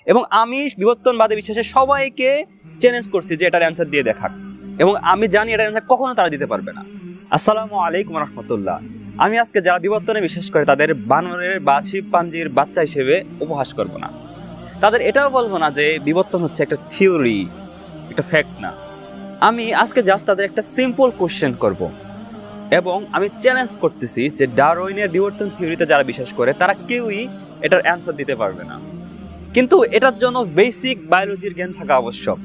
এবং আমি বিবর্তনবাদী বিশ্বাসে সবাইকে চ্যালেঞ্জ করছি যে এটার অ্যান্সার দিয়ে দেখাক, এবং আমি জানি এটার অ্যান্সার কখনো তারা দিতে পারবে না। আসসালামু আলাইকুম রহমতুল্লাহ। আমি আজকে যারা বিবর্তনে বিশ্বাস করে তাদের বানরের বা শিবপাঞ্জির বাচ্চা হিসেবে উপহাস করব না। তাদের এটাও বলবো না যে বিবর্তন হচ্ছে একটা থিওরি, একটা ফ্যাক্ট না। আমি আজকে জাস্ট তাদের একটা সিম্পল কোশ্চেন করব, এবং আমি চ্যালেঞ্জ করতেছি যে ডারউইনের বিবর্তন থিওরিতে যারা বিশ্বাস করে তারা কেউই এটার অ্যান্সার দিতে পারবে না। কিন্তু এটার জন্য বেসিক বায়োলজির জ্ঞান থাকা আবশ্যক।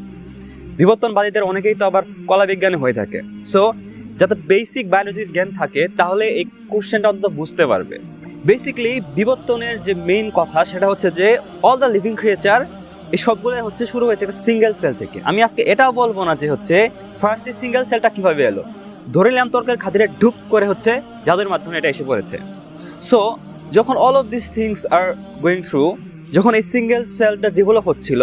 বিবর্তনবাদীদের অনেকেই তো আবার কলা বিজ্ঞানী হয়ে থাকে, সো যাতে বেসিক বায়োলজির জ্ঞান থাকে তাহলে এই কোশ্চেনটা অন্তত বুঝতে পারবে। বেসিক্যালি বিবর্তনের যে মেইন কথা সেটা হচ্ছে যে অল দ্য লিভিং ক্রিয়েচার এই সবগুলো হচ্ছে শুরু হয়েছে একটা সিঙ্গেল সেল থেকে। আমি আজকে এটাও বলবো না যে হচ্ছে ফার্স্ট এই সিঙ্গেল সেলটা কিভাবে এলো, ধরে নিলাম তর্কের খাতিরে ঢুপ করে হচ্ছে জাদুর মাধ্যমে এটা এসে পড়েছে। সো যখন all of this things are going through, যখন এই সিঙ্গেল সেলটা ডেভেলপ হচ্ছিল,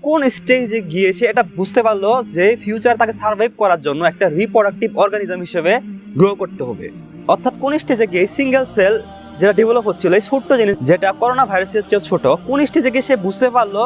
কোন স্টেজে গিয়ে সে এটা বুঝতে পারলো যে ফিউচার তাকে সার্ভাইভ করার জন্য একটা রিপ্রোডাক্টিভ অর্গানিজম হিসেবে গ্রো করতে হবে। অর্থাৎ কোন স্টেজে গিয়ে সিঙ্গেল সেল যেটা ডেভেলপ হচ্ছিল, এই ছোট্ট জিনিস যেটা করোনা ভাইরাসের চেয়ে ছোট, কোন স্টেজে গিয়ে সে বুঝতে পারলো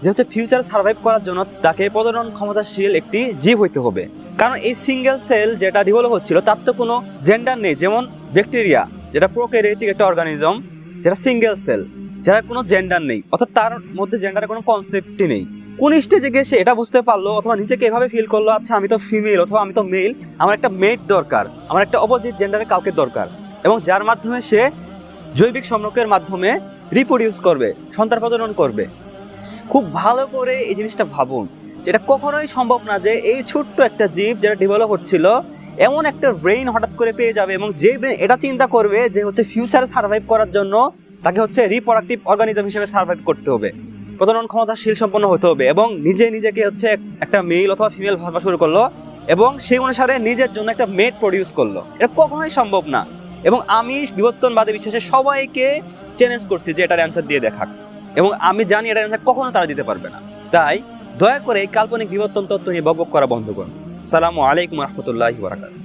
যে হচ্ছে ফিউচার সার্ভাইভ করার জন্য তাকে প্রজনন ক্ষমতাশীল একটি জীব হইতে হবে। কারণ এই সিঙ্গেল সেল যেটা ডেভেলপ হচ্ছিল তার তো কোনো জেন্ডার নেই। যেমন ব্যাকটেরিয়া যেটা প্রোক্যারিওটিক একটা অর্গানিজম, যেটা সিঙ্গেল সেল, যার কোনো জেন্ডার নেই, অর্থাৎ তার মধ্যে জেন্ডারের কোনো কনসেপ্টই নেই। কোন স্টেজে গিয়ে সে এটা বুঝতে পারলো অথবা নিজেকে এভাবে ফিল করলো, আচ্ছা আমি তো ফিমেল অথবা আমি তো মেল, আমার একটা মেট দরকার, আমার একটা অপোজিট জেন্ডারের কাউকে দরকার, এবং যার মাধ্যমে সে জৈবিক সম্পর্কের মাধ্যমে রিপ্রোডিউস করবে, সন্তান প্রজনন করবে। খুব ভালো করে এই জিনিসটা ভাবুন, এটা কখনোই সম্ভব না যে এই ছোট্ট একটা জীব যেটা ডেভেলপ হচ্ছিল এমন একটা ব্রেইন হঠাৎ করে পেয়ে যাবে, এবং যে ব্রেইন এটা চিন্তা করবে যে হচ্ছে ফিউচারে সার্ভাইভ করার জন্য তাকে হচ্ছে রিপ্রোডাক্টিভ অর্গানিজম হিসেবে সার্ভাইভ করতে হবে, প্রজনন ক্ষমতাশীল সম্পন্ন হতে হবে, এবং নিজেকে হচ্ছে একটা মেল অথবা ফিমেল ভাবা শুরু করলো, এবং সেই অনুসারে নিজের জন্য একটা মেট প্রডিউস করলো। এটা কখনোই সম্ভব না। এবং আমি বিবর্তনবাদী বিশ্বাসে সবাইকে চ্যালেঞ্জ করছি যে এটার অ্যান্সার দিয়ে দেখাক, এবং আমি জানি এটার অ্যান্সার কখনো তারা দিতে পারবে না। তাই দয়া করে এই কাল্পনিক বিবর্তন তত্ত্ব নিয়ে বকবক করা বন্ধ করুন। আসসালামু আলাইকুম রহমতুল্লাহি ওয়া বারাকাতুহু।